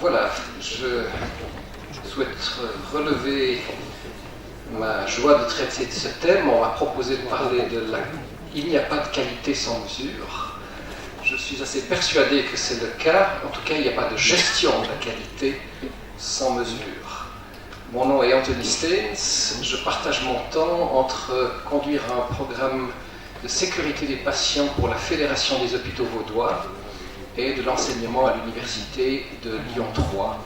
Voilà, je souhaite relever ma joie de traiter de ce thème. On m'a proposé de parler de la... Il n'y a pas de qualité sans mesure. Je suis assez persuadé que c'est le cas. En tout cas, il n'y a pas de gestion de la qualité sans mesure. Mon nom est Anthony Steens. Je partage mon temps entre conduire un programme de sécurité des patients pour la Fédération des hôpitaux vaudois et de l'enseignement à l'université de Lyon 3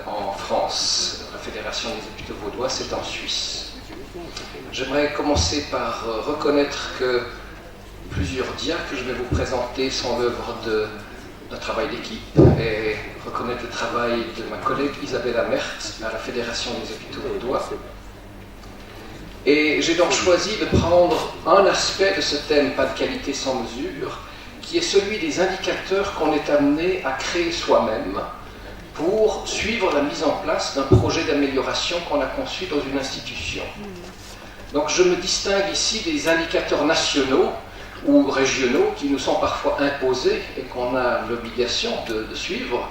en France. La Fédération des hôpitaux vaudois, c'est en Suisse. J'aimerais commencer par reconnaître que plusieurs dias que je vais vous présenter sont l'œuvre d'un travail d'équipe et reconnaître le travail de ma collègue Isabella Mertz à la Fédération des hôpitaux vaudois. Et j'ai donc choisi de prendre un aspect de ce thème, pas de qualité sans mesure, qui est celui des indicateurs qu'on est amené à créer soi-même pour suivre la mise en place d'un projet d'amélioration qu'on a conçu dans une institution. Donc je me distingue ici des indicateurs nationaux ou régionaux qui nous sont parfois imposés et qu'on a l'obligation de suivre.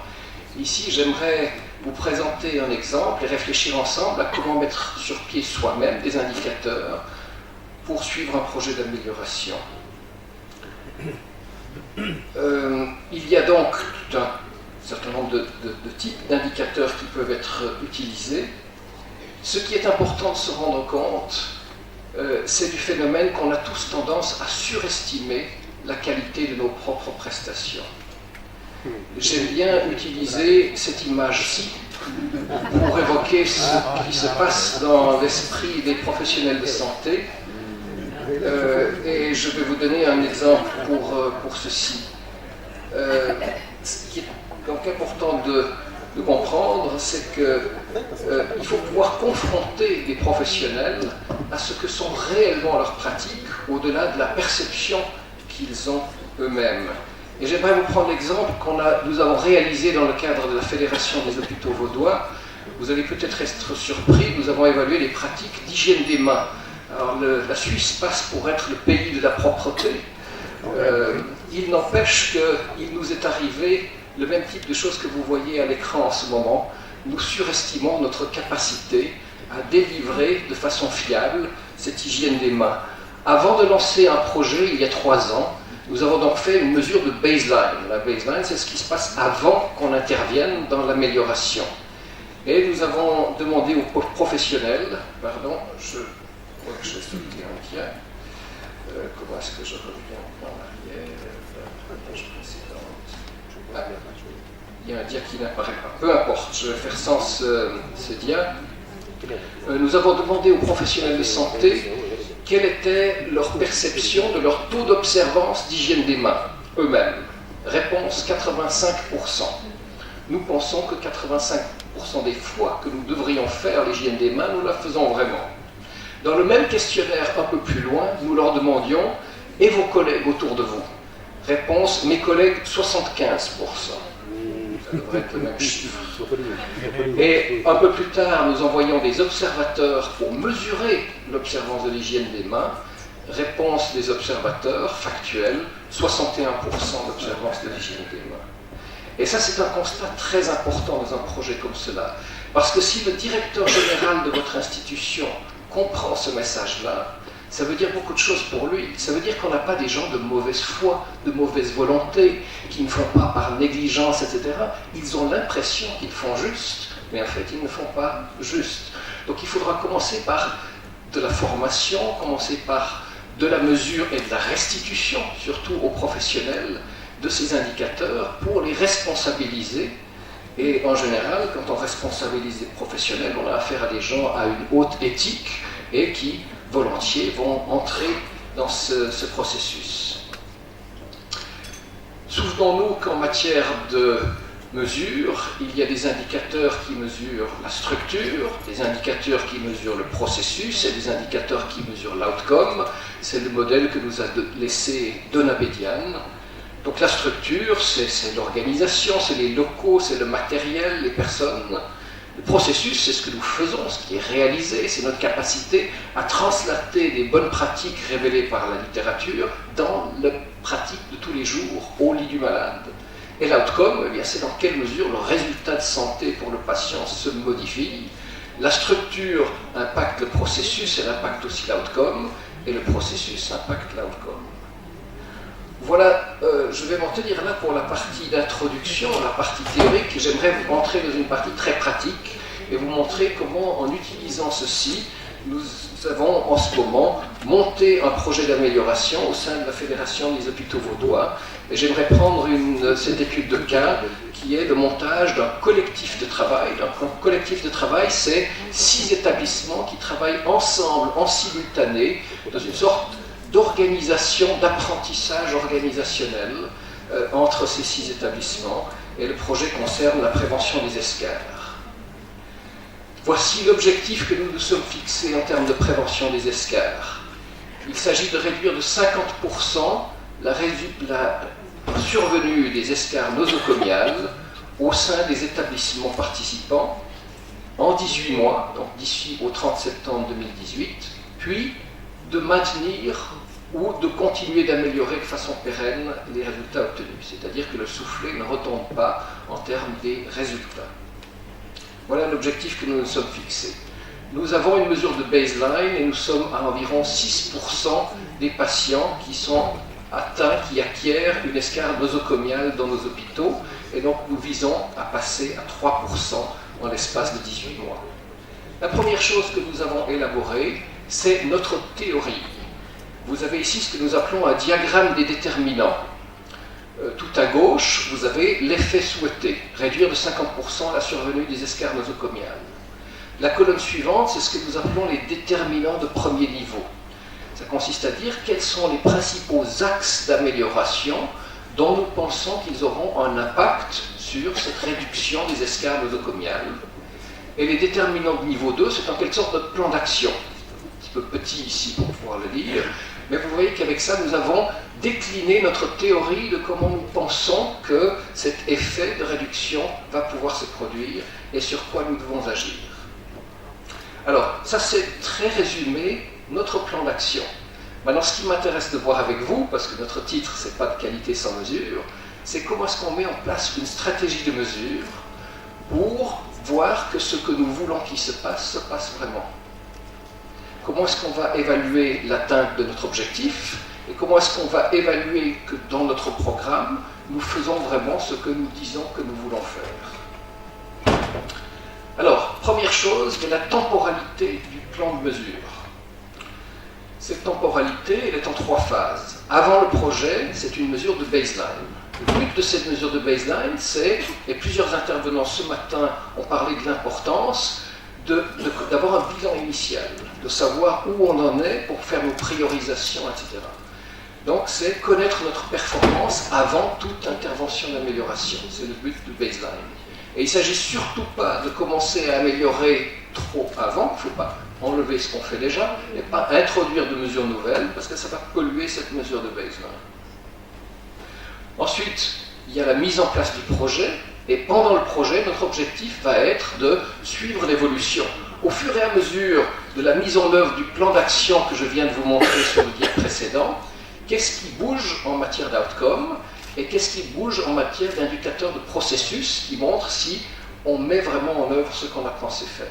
Ici, j'aimerais vous présenter un exemple et réfléchir ensemble à comment mettre sur pied soi-même des indicateurs pour suivre un projet d'amélioration. Il y a donc tout un certain nombre de types d'indicateurs qui peuvent être utilisés. Ce qui est important de se rendre compte, c'est du phénomène qu'on a tous tendance à surestimer la qualité de nos propres prestations. J'aime bien utiliser cette image-ci pour évoquer ce qui se passe dans l'esprit des professionnels de santé. Et je vais vous donner un exemple pour ceci. Ce qui est donc important de comprendre, c'est qu'il faut pouvoir confronter les professionnels à ce que sont réellement leurs pratiques, au-delà de la perception qu'ils ont eux-mêmes. Et j'aimerais vous prendre l'exemple nous avons réalisé dans le cadre de la Fédération des hôpitaux vaudois. Vous allez peut-être être surpris, nous avons évalué les pratiques d'hygiène des mains. Alors la Suisse passe pour être le pays de la propreté. Il n'empêche qu'il nous est arrivé le même type de choses que vous voyez à l'écran en ce moment. Nous surestimons notre capacité à délivrer de façon fiable cette hygiène des mains. Avant de lancer un projet, il y a 3 ans, nous avons donc fait une mesure de baseline. La baseline, c'est ce qui se passe avant qu'on intervienne dans l'amélioration. Et nous avons demandé aux professionnels, je crois que j'ai sauté un dia. Comment est-ce que je reviens en arrière la page précédente. Il y a un dia qui n'apparaît pas. Peu importe, je vais faire sans ce dia. Nous avons demandé aux professionnels de santé quelle était leur perception de leur taux d'observance d'hygiène des mains, eux-mêmes. Réponse 85%. Nous pensons que 85% des fois que nous devrions faire l'hygiène des mains, nous la faisons vraiment. Dans le même questionnaire un peu plus loin, nous leur demandions « Et vos collègues autour de vous ?» Réponse « Mes collègues, 75%. » Ça devrait être le même chiffre. Et un peu plus tard, nous envoyons des observateurs pour mesurer l'observance de l'hygiène des mains. Réponse des observateurs factuelle, 61% d'observance de l'hygiène des mains. Et ça, c'est un constat très important dans un projet comme cela. Parce que si le directeur général de votre institution comprend ce message-là, ça veut dire beaucoup de choses pour lui. Ça veut dire qu'on n'a pas des gens de mauvaise foi, de mauvaise volonté, qui ne font pas par négligence, etc. Ils ont l'impression qu'ils font juste, mais en fait, ils ne font pas juste. Donc il faudra commencer par de la formation, commencer par de la mesure et de la restitution, surtout aux professionnels, de ces indicateurs pour les responsabiliser. Et en général, quand on responsabilise les professionnels, on a affaire à des gens à une haute éthique et qui volontiers vont entrer dans ce processus. Souvenons-nous qu'en matière de mesure, il y a des indicateurs qui mesurent la structure, des indicateurs qui mesurent le processus et des indicateurs qui mesurent l'outcome. C'est le modèle que nous a laissé Donna Bedian. Donc la structure, c'est l'organisation, c'est les locaux, c'est le matériel, les personnes. Le processus, c'est ce que nous faisons, ce qui est réalisé, c'est notre capacité à translater des bonnes pratiques révélées par la littérature dans la pratique de tous les jours, au lit du malade. Et l'outcome, eh bien, c'est dans quelle mesure le résultat de santé pour le patient se modifie. La structure impacte le processus, elle impacte aussi l'outcome, et le processus impacte l'outcome. Voilà, je vais m'en tenir là pour la partie d'introduction, la partie théorique. J'aimerais vous entrer dans une partie très pratique et vous montrer comment, en utilisant ceci, nous avons en ce moment monté un projet d'amélioration au sein de la Fédération des hôpitaux vaudois. Et j'aimerais prendre cette étude de cas qui est le montage d'un collectif de travail. Un collectif de travail, c'est 6 établissements qui travaillent ensemble, en simultané, dans une sorte d'organisation, d'apprentissage organisationnel entre ces 6 établissements. Et le projet concerne la prévention des escarres. Voici l'objectif que nous nous sommes fixés en termes de prévention des escarres. Il s'agit de réduire de 50% la survenue des escarres nosocomiales au sein des établissements participants en 18 mois, donc d'ici au 30 septembre 2018, puis de maintenir ou de continuer d'améliorer de façon pérenne les résultats obtenus, c'est-à-dire que le soufflet ne retombe pas en termes des résultats. Voilà l'objectif que nous nous sommes fixés. Nous avons une mesure de baseline et nous sommes à environ 6% des patients qui sont atteints, qui acquièrent une escarre nosocomiale dans nos hôpitaux, et donc nous visons à passer à 3% en l'espace de 18 mois. La première chose que nous avons élaborée, c'est notre théorie. Vous avez ici ce que nous appelons un diagramme des déterminants. Tout à gauche, vous avez l'effet souhaité, réduire de 50% la survenue des escarres nosocomiales. La colonne suivante, c'est ce que nous appelons les déterminants de premier niveau. Ça consiste à dire quels sont les principaux axes d'amélioration dont nous pensons qu'ils auront un impact sur cette réduction des escarres nosocomiales. Et les déterminants de niveau 2, c'est en quelque sorte notre plan d'action. Un petit peu petit ici pour pouvoir le lire, mais vous voyez qu'avec ça, nous avons décliné notre théorie de comment nous pensons que cet effet de réduction va pouvoir se produire et sur quoi nous devons agir. Alors, ça c'est très résumé notre plan d'action. Maintenant, ce qui m'intéresse de voir avec vous, parce que notre titre, c'est pas de qualité sans mesure, c'est comment est-ce qu'on met en place une stratégie de mesure pour voir que ce que nous voulons qu'il se passe vraiment. Comment est-ce qu'on va évaluer l'atteinte de notre objectif et comment est-ce qu'on va évaluer que dans notre programme, nous faisons vraiment ce que nous disons que nous voulons faire. Alors, première chose, il y a la temporalité du plan de mesure. Cette temporalité, elle est en 3 phases. Avant le projet, c'est une mesure de baseline. Le but de cette mesure de baseline, c'est, et plusieurs intervenants ce matin ont parlé de l'importance, d'avoir un bilan initial, de savoir où on en est pour faire nos priorisations, etc. Donc c'est connaître notre performance avant toute intervention d'amélioration. C'est le but du baseline. Et il ne s'agit surtout pas de commencer à améliorer trop avant, il ne faut pas enlever ce qu'on fait déjà, et pas introduire de mesures nouvelles, parce que ça va polluer cette mesure de baseline. Ensuite, il y a la mise en place du projet, et pendant le projet, notre objectif va être de suivre l'évolution. Au fur et à mesure de la mise en œuvre du plan d'action que je viens de vous montrer sur le diapo précédent, qu'est-ce qui bouge en matière d'outcome et qu'est-ce qui bouge en matière d'indicateurs de processus qui montrent si on met vraiment en œuvre ce qu'on a pensé faire.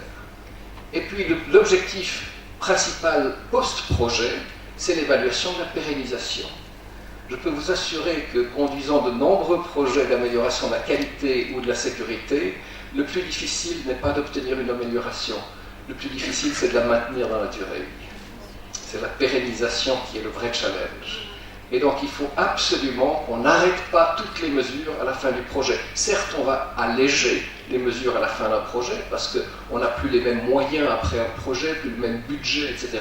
Et puis l'objectif principal post-projet, c'est l'évaluation de la pérennisation. Je peux vous assurer que conduisant de nombreux projets d'amélioration de la qualité ou de la sécurité, le plus difficile n'est pas d'obtenir une amélioration. Le plus difficile, c'est de la maintenir dans la durée. C'est la pérennisation qui est le vrai challenge. Et donc il faut absolument qu'on n'arrête pas toutes les mesures à la fin du projet. Certes, on va alléger les mesures à la fin d'un projet, parce qu'on n'a plus les mêmes moyens après un projet, plus le même budget, etc.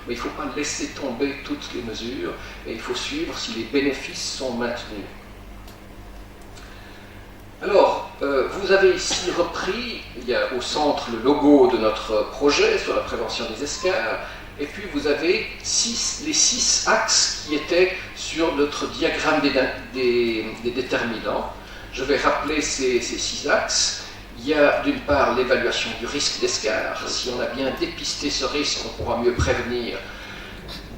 Mais il ne faut pas laisser tomber toutes les mesures, et il faut suivre si les bénéfices sont maintenus. Alors, vous avez ici repris, il y a au centre le logo de notre projet sur la prévention des escarres, et puis vous avez les 6 axes qui étaient sur notre diagramme des déterminants. Je vais rappeler ces 6 axes. Il y a d'une part l'évaluation du risque d'escarre. Si on a bien dépisté ce risque, on pourra mieux prévenir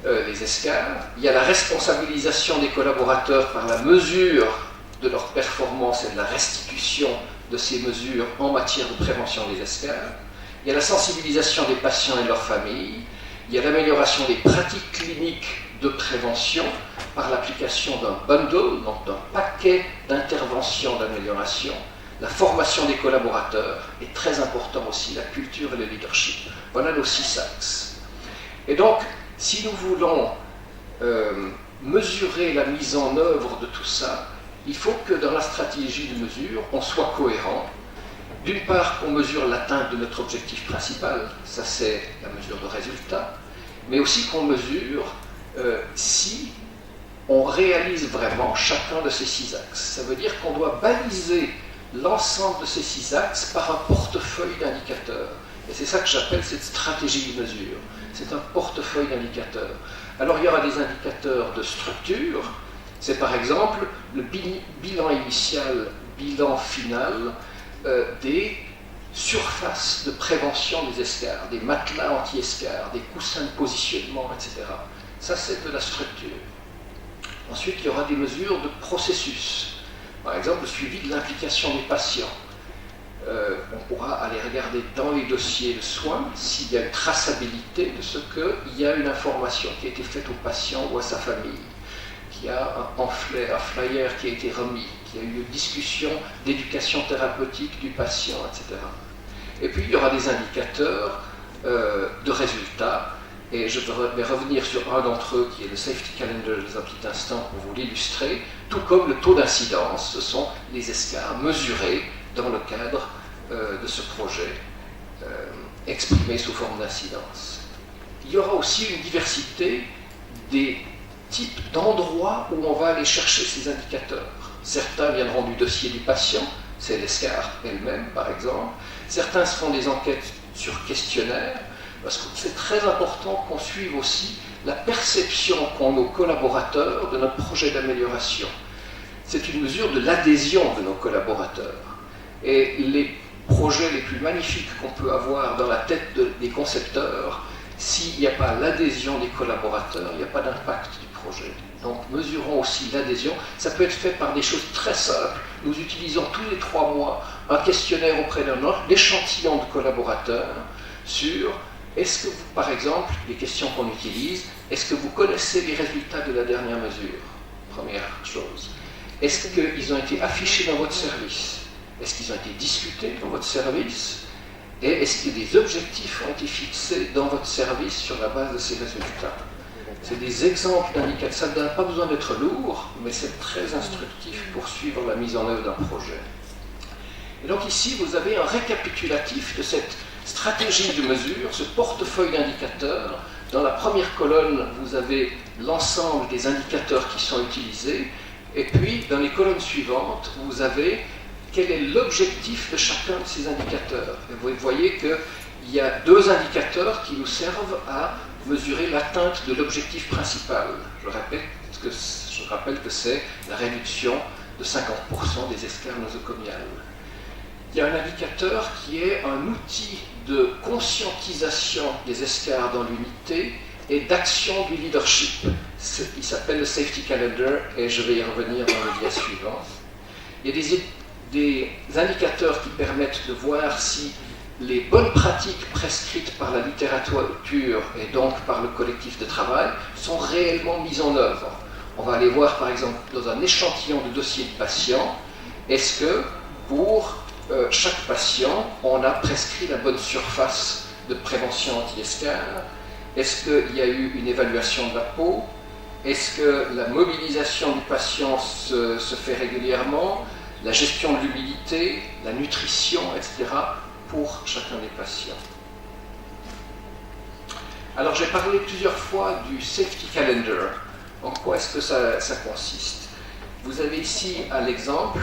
les escarres. Il y a la responsabilisation des collaborateurs par la mesure de leur performance et de la restitution de ces mesures en matière de prévention des escars. Il y a la sensibilisation des patients et de leurs familles. Il y a l'amélioration des pratiques cliniques de prévention par l'application d'un bundle, donc d'un paquet d'interventions d'amélioration. La formation des collaborateurs est très important aussi, la culture et le leadership. Voilà nos 6 axes. Et donc, si nous voulons mesurer la mise en œuvre de tout ça, il faut que dans la stratégie de mesure, on soit cohérent. D'une part, qu'on mesure l'atteinte de notre objectif principal, ça c'est la mesure de résultat, mais aussi qu'on mesure si on réalise vraiment chacun de ces 6 axes. Ça veut dire qu'on doit baliser l'ensemble de ces 6 axes par un portefeuille d'indicateurs. Et c'est ça que j'appelle cette stratégie de mesure. C'est un portefeuille d'indicateurs. Alors il y aura des indicateurs de structure. C'est par exemple le bilan initial, bilan final des surfaces de prévention des escars, des matelas anti-escars, des coussins de positionnement, etc. Ça, c'est de la structure. Ensuite, il y aura des mesures de processus. Par exemple, le suivi de l'implication des patients. On pourra aller regarder dans les dossiers de soins s'il y a une traçabilité de ce qu'il y a une information qui a été faite au patient ou à sa famille, qu'il y a un pamphlet, un flyer qui a été remis, qu'il y a eu une discussion d'éducation thérapeutique du patient, etc. Et puis, il y aura des indicateurs de résultats. Et je vais revenir sur un d'entre eux qui est le Safety Calendar dans un petit instant pour vous l'illustrer, tout comme le taux d'incidence. Ce sont les escars mesurés dans le cadre de ce projet, exprimés sous forme d'incidence. Il y aura aussi une diversité des types d'endroits où on va aller chercher ces indicateurs. Certains viendront du dossier du patient, c'est l'escar elle-même par exemple. Certains se font des enquêtes sur questionnaire, parce que c'est très important qu'on suive aussi la perception qu'ont nos collaborateurs de notre projet d'amélioration. C'est une mesure de l'adhésion de nos collaborateurs. Et les projets les plus magnifiques qu'on peut avoir dans la tête des concepteurs, s'il n'y a pas l'adhésion des collaborateurs, il n'y a pas d'impact du projet. Donc mesurons aussi l'adhésion. Ça peut être fait par des choses très simples. Nous utilisons tous les 3 mois un questionnaire auprès d'un échantillon de collaborateurs sur est-ce que vous, par exemple, les questions qu'on utilise, est-ce que vous connaissez les résultats de la dernière mesure? Première chose. Est-ce qu'ils ont été affichés dans votre service? Est-ce qu'ils ont été discutés dans votre service? Et est-ce que des objectifs ont été fixés dans votre service sur la base de ces résultats? C'est des exemples d'indicateurs. Ça n'a pas besoin d'être lourd, mais c'est très instructif pour suivre la mise en œuvre d'un projet. Et donc ici, vous avez un récapitulatif de cette stratégie de mesure, ce portefeuille d'indicateurs. Dans la première colonne, vous avez l'ensemble des indicateurs qui sont utilisés, et puis dans les colonnes suivantes, vous avez quel est l'objectif de chacun de ces indicateurs. Et vous voyez qu'il y a 2 indicateurs qui nous servent à mesurer l'atteinte de l'objectif principal. Je rappelle que c'est la réduction de 50% des escars nosocomiales. Il y a un indicateur qui est un outil de conscientisation des escars dans l'unité et d'action du leadership. Il s'appelle le Safety Calendar et je vais y revenir dans le dia suivant. Il y a des indicateurs qui permettent de voir si les bonnes pratiques prescrites par la littérature et donc par le collectif de travail sont réellement mises en œuvre. On va aller voir par exemple dans un échantillon de dossiers de patients, est-ce que pour chaque patient, on a prescrit la bonne surface de prévention anti-escar? Est-ce qu'il y a eu une évaluation de la peau? Est-ce que la mobilisation du patient se fait régulièrement? La gestion de l'humidité, la nutrition, etc. pour chacun des patients. Alors j'ai parlé plusieurs fois du Safety Calendar. En quoi est-ce que ça consiste? Vous avez ici un exemple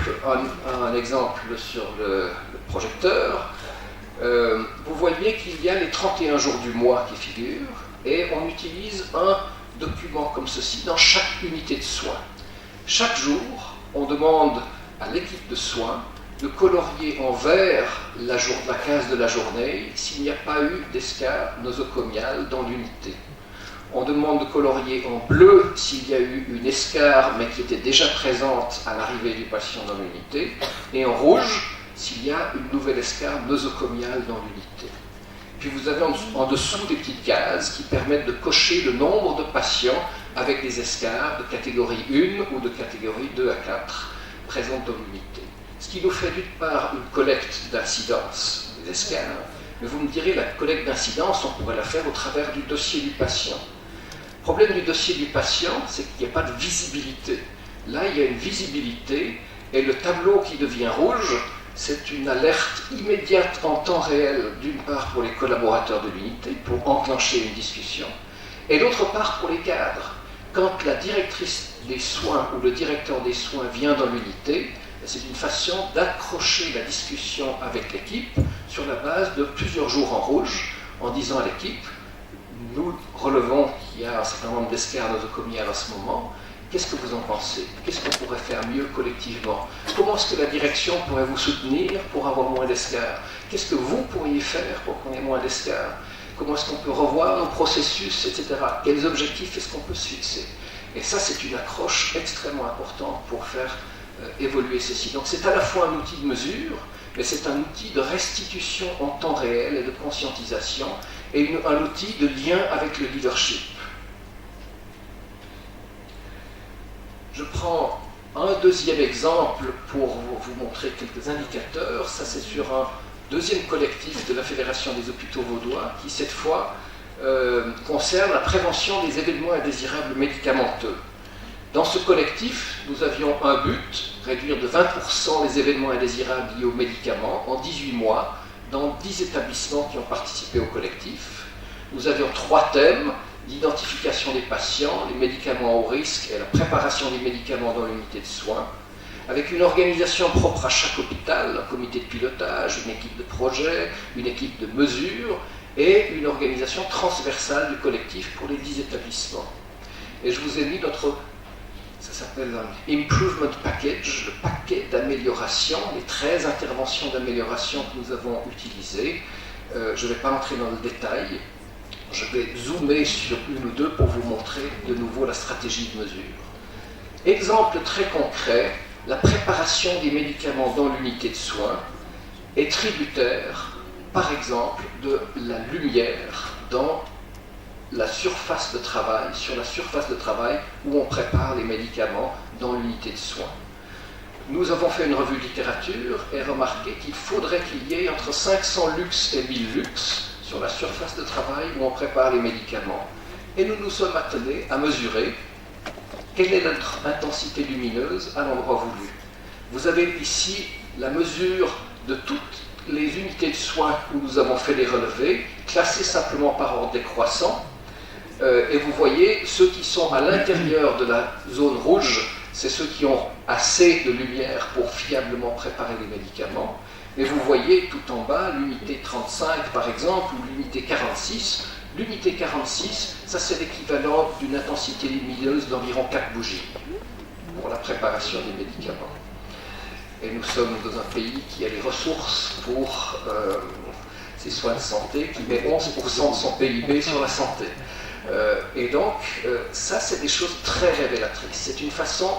sur le projecteur. Vous voyez qu'il y a les 31 jours du mois qui figurent et on utilise un document comme ceci dans chaque unité de soins. Chaque jour, on demande à l'équipe de soins de colorier en vert la case de la journée s'il n'y a pas eu d'escar nosocomial dans l'unité. On demande de colorier en bleu s'il y a eu une escarre, mais qui était déjà présente à l'arrivée du patient dans l'unité, et en rouge s'il y a une nouvelle escarre nosocomiale dans l'unité. Puis vous avez en dessous des petites cases qui permettent de cocher le nombre de patients avec des escarres de catégorie 1 ou de catégorie 2 à 4 présentes dans l'unité. Ce qui nous fait d'une part une collecte d'incidence des escarres, mais vous me direz la collecte d'incidence, on pourrait la faire au travers du dossier du patient. Le problème du dossier du patient, c'est qu'il n'y a pas de visibilité. Là, il y a une visibilité, et le tableau qui devient rouge, c'est une alerte immédiate en temps réel, d'une part pour les collaborateurs de l'unité, pour enclencher une discussion, et d'autre part pour les cadres. Quand la directrice des soins ou le directeur des soins vient dans l'unité, c'est une façon d'accrocher la discussion avec l'équipe sur la base de plusieurs jours en rouge, en disant à l'équipe, nous relevons qu'il y a un certain nombre d'escarres nosocomiales à ce moment, qu'est-ce que vous en pensez? Qu'est-ce qu'on pourrait faire mieux collectivement? Comment est-ce que la direction pourrait vous soutenir pour avoir moins d'escarres? Qu'est-ce que vous pourriez faire pour qu'on ait moins d'escarres? Comment est-ce qu'on peut revoir nos processus, etc. Quels objectifs est-ce qu'on peut se fixer? Et ça, c'est une accroche extrêmement importante pour faire évoluer ceci. Donc c'est à la fois un outil de mesure, mais c'est un outil de restitution en temps réel et de conscientisation, et un outil de lien avec le leadership. Je prends un deuxième exemple pour vous montrer quelques indicateurs. Ça, c'est sur un deuxième collectif de la Fédération des hôpitaux vaudois, qui cette fois concerne la prévention des événements indésirables médicamenteux. Dans ce collectif, nous avions un but, réduire de 20% les événements indésirables liés aux médicaments en 18 mois dans 10 établissements qui ont participé au collectif. Nous avions 3 thèmes, l'identification des patients, les médicaments au risque et la préparation des médicaments dans l'unité de soins, avec une organisation propre à chaque hôpital, un comité de pilotage, une équipe de projet, une équipe de mesure et une organisation transversale du collectif pour les 10 établissements. Et je vous ai mis ça s'appelle un Improvement Package, le paquet d'amélioration, les 13 interventions d'amélioration que nous avons utilisées. Je ne vais pas entrer dans le détail, je vais zoomer sur une ou deux pour vous montrer de nouveau la stratégie de mesure. Exemple très concret, la préparation des médicaments dans l'unité de soins est tributaire, par exemple, de la lumière dans la surface de travail, sur la surface de travail où on prépare les médicaments dans l'unité de soins. Nous avons fait une revue de littérature et remarqué qu'il faudrait qu'il y ait entre 500 lux et 1000 lux sur la surface de travail où on prépare les médicaments. Et nous nous sommes attelés à mesurer quelle est notre intensité lumineuse à l'endroit voulu. Vous avez ici la mesure de toutes les unités de soins où nous avons fait les relevés, classées simplement par ordre décroissant. Et vous voyez, ceux qui sont à l'intérieur de la zone rouge, c'est ceux qui ont assez de lumière pour fiablement préparer les médicaments. Et vous voyez tout en bas, l'unité 35 par exemple, ou l'unité 46. L'unité 46, ça c'est l'équivalent d'une intensité lumineuse d'environ 4 bougies pour la préparation des médicaments. Et nous sommes dans un pays qui a les ressources pour ses soins de santé, qui met 11% de son PIB sur la santé. Et donc, ça, c'est des choses très révélatrices. C'est une façon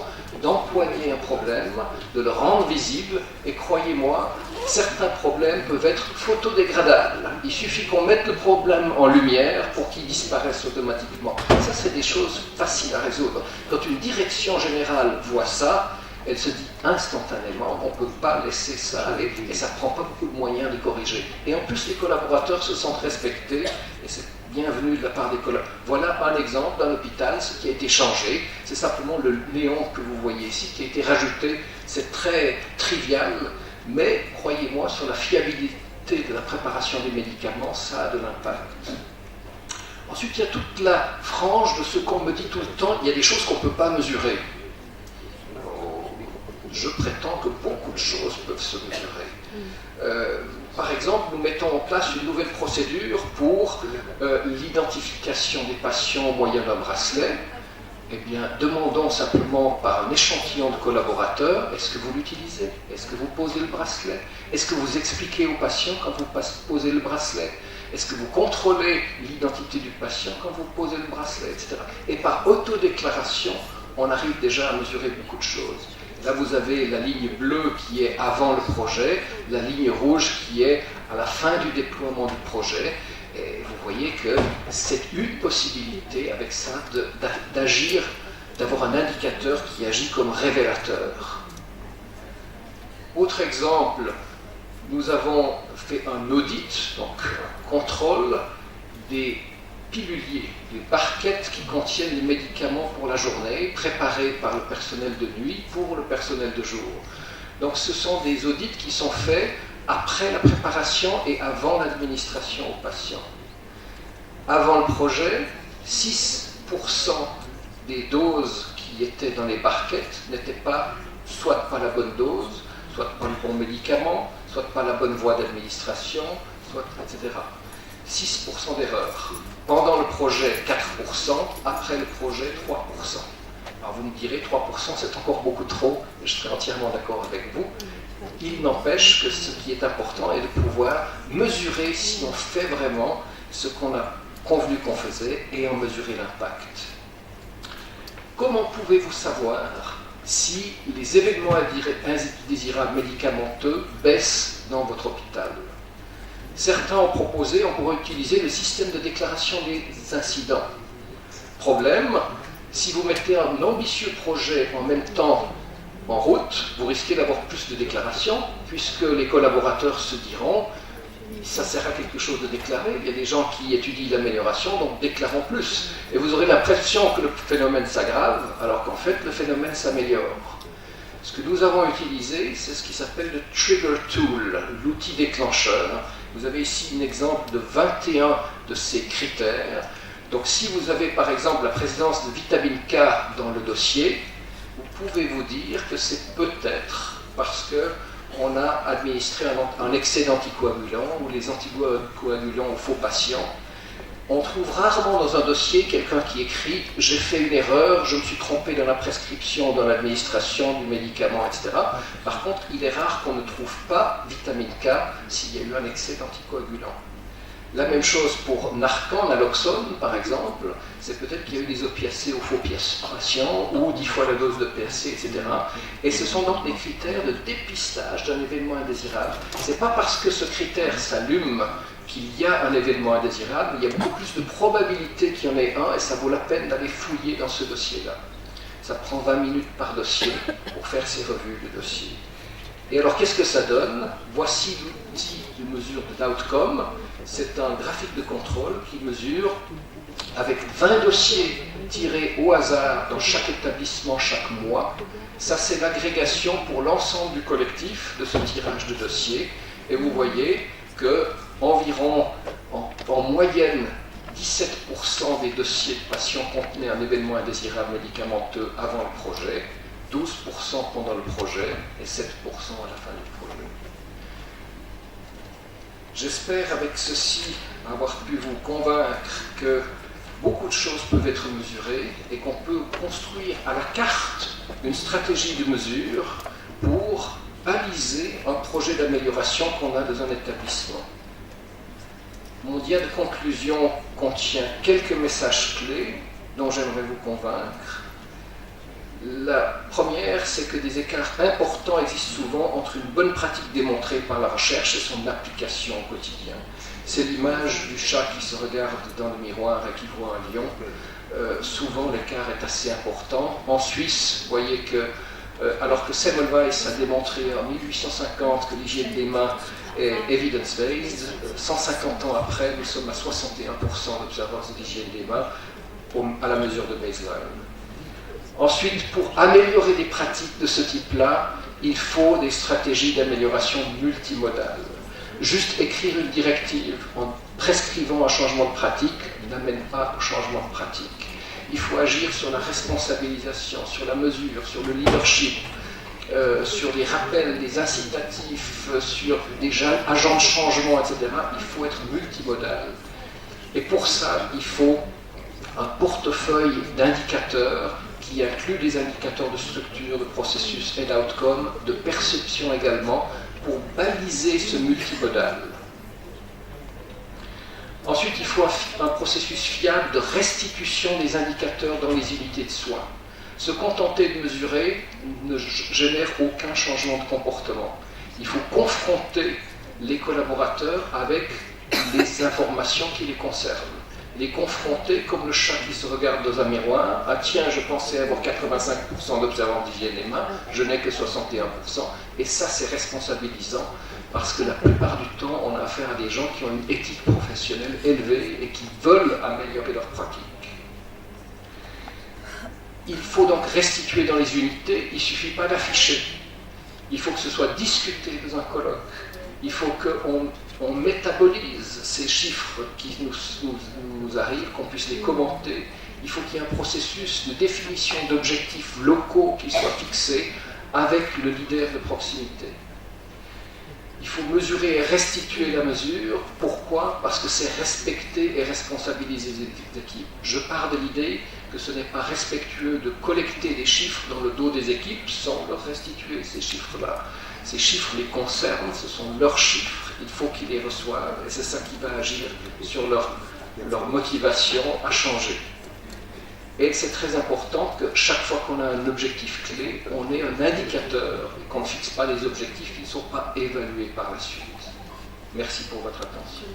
d'empoigner un problème, de le rendre visible, et croyez-moi, certains problèmes peuvent être photodégradables. Il suffit qu'on mette le problème en lumière pour qu'il disparaisse automatiquement. Ça, c'est des choses faciles à résoudre. Quand une direction générale voit ça, elle se dit instantanément, on ne peut pas laisser ça aller, et ça ne prend pas beaucoup de moyens de corriger. Et en plus, les collaborateurs se sentent respectés, et c'est bienvenu de la part des collaborateurs. Voilà un exemple d'un hôpital, ce qui a été changé, c'est simplement le néon que vous voyez ici qui a été rajouté. C'est très trivial, mais croyez-moi, sur la fiabilité de la préparation des médicaments, ça a de l'impact. Ensuite, il y a toute la frange de ce qu'on me dit tout le temps, il y a des choses qu'on ne peut pas mesurer. Je prétends que beaucoup de choses peuvent se mesurer. Par exemple, nous mettons en place une nouvelle procédure pour l'identification des patients au moyen d'un bracelet. Eh bien, demandons simplement par un échantillon de collaborateurs, est-ce que vous l'utilisez? Est-ce que vous posez le bracelet? Est-ce que vous expliquez aux patients quand vous posez le bracelet? Est-ce que vous contrôlez l'identité du patient quand vous posez le bracelet, etc. Et par autodéclaration, on arrive déjà à mesurer beaucoup de choses. Là, vous avez la ligne bleue qui est avant le projet, la ligne rouge qui est à la fin du déploiement du projet. Et vous voyez que c'est une possibilité avec ça d'agir, d'avoir un indicateur qui agit comme révélateur. Autre exemple, nous avons fait un audit, donc contrôle des piluliers, des barquettes qui contiennent les médicaments pour la journée, préparés par le personnel de nuit pour le personnel de jour. Donc ce sont des audits qui sont faits après la préparation et avant l'administration aux patients. Avant le projet, 6% des doses qui étaient dans les barquettes n'étaient pas, soit pas la bonne dose, soit pas le bon médicament, soit pas la bonne voie d'administration, soit etc. 6% d'erreurs. Pendant le projet, 4%, après le projet, 3%. Alors vous me direz, 3% c'est encore beaucoup trop, je serai entièrement d'accord avec vous. Il n'empêche que ce qui est important est de pouvoir mesurer si on fait vraiment ce qu'on a convenu qu'on faisait et en mesurer l'impact. Comment pouvez-vous savoir si les événements indésirables médicamenteux baissent dans votre hôpital? Certains ont proposé, on pourrait utiliser le système de déclaration des incidents. Problème, si vous mettez un ambitieux projet en même temps en route, vous risquez d'avoir plus de déclarations, puisque les collaborateurs se diront ça sert à quelque chose de déclarer, il y a des gens qui étudient l'amélioration, donc déclarons plus. Et vous aurez l'impression que le phénomène s'aggrave, alors qu'en fait le phénomène s'améliore. Ce que nous avons utilisé, c'est ce qui s'appelle le Trigger Tool, l'outil déclencheur. Vous avez ici un exemple de 21 de ces critères. Donc si vous avez par exemple la présence de vitamine K dans le dossier, vous pouvez vous dire que c'est peut-être parce qu'on a administré un excès d'anticoagulants ou les anticoagulants aux faux patients. On trouve rarement dans un dossier quelqu'un qui écrit « j'ai fait une erreur, je me suis trompé dans la prescription, dans l'administration du médicament, etc. » Par contre, il est rare qu'on ne trouve pas vitamine K s'il y a eu un excès d'anticoagulants. La même chose pour Narcan, naloxone par exemple, c'est peut-être qu'il y a eu des opiacés aux faux patients ou 10 fois la dose de PAC, etc. Et ce sont donc des critères de dépistage d'un événement indésirable. Ce n'est pas parce que ce critère s'allume qu'il y a un événement indésirable, il y a beaucoup plus de probabilité qu'il y en ait un et ça vaut la peine d'aller fouiller dans ce dossier-là. Ça prend 20 minutes par dossier pour faire ces revues de dossier. Et alors qu'est-ce que ça donne? Voici l'outil de mesure de l'outcome. C'est un graphique de contrôle qui mesure avec 20 dossiers tirés au hasard dans chaque établissement chaque mois. Ça, c'est l'agrégation pour l'ensemble du collectif de ce tirage de dossiers. Et vous voyez que environ, en moyenne, 17% des dossiers de patients contenaient un événement indésirable médicamenteux avant le projet, 12% pendant le projet et 7% à la fin du projet. J'espère avec ceci avoir pu vous convaincre que beaucoup de choses peuvent être mesurées et qu'on peut construire à la carte une stratégie de mesure pour baliser un projet d'amélioration qu'on a dans un établissement. Mon dia de conclusion contient quelques messages clés dont j'aimerais vous convaincre. La première, c'est que des écarts importants existent souvent entre une bonne pratique démontrée par la recherche et son application au quotidien. C'est l'image du chat qui se regarde dans le miroir et qui voit un lion. Souvent, l'écart est assez important. En Suisse, vous voyez que, alors que Semmelweis a démontré en 1850 que l'hygiène des mains est evidence-based, 150 ans après, nous sommes à 61% d'observance de l'hygiène des mains à la mesure de baseline. Ensuite, pour améliorer des pratiques de ce type-là, il faut des stratégies d'amélioration multimodales. Juste écrire une directive en prescrivant un changement de pratique n'amène pas au changement de pratique. Il faut agir sur la responsabilisation, sur la mesure, sur le leadership, sur des rappels, des incitatifs, sur des agents de changement, etc. Il faut être multimodal. Et pour ça, il faut un portefeuille d'indicateurs qui inclut des indicateurs de structure, de processus et d'outcome, de perception également, pour baliser ce multimodal. Ensuite, il faut un processus fiable de restitution des indicateurs dans les unités de soins. Se contenter de mesurer ne génère aucun changement de comportement. Il faut confronter les collaborateurs avec les informations qui les concernent. Les confronter comme le chat qui se regarde dans un miroir. Ah tiens, je pensais avoir 85% d'observance d'hygiène des mains, je n'ai que 61%. Et ça, c'est responsabilisant parce que la plupart du temps, on a affaire à des gens qui ont une éthique professionnelle élevée et qui veulent améliorer leur pratique. Il faut donc restituer dans les unités, il ne suffit pas d'afficher. Il faut que ce soit discuté dans un colloque. Il faut qu'on métabolise ces chiffres qui nous arrivent, qu'on puisse les commenter. Il faut qu'il y ait un processus de définition d'objectifs locaux qui soit fixé avec le leader de proximité. Il faut mesurer et restituer la mesure. Pourquoi? Parce que c'est respecter et responsabiliser les équipes. Je pars de l'idée que ce n'est pas respectueux de collecter des chiffres dans le dos des équipes sans leur restituer ces chiffres-là. Ces chiffres les concernent, ce sont leurs chiffres, il faut qu'ils les reçoivent et c'est ça qui va agir sur leur motivation à changer. Et c'est très important que chaque fois qu'on a un objectif clé, on ait un indicateur et qu'on ne fixe pas des objectifs qui ne sont pas évalués par la suite. Merci pour votre attention.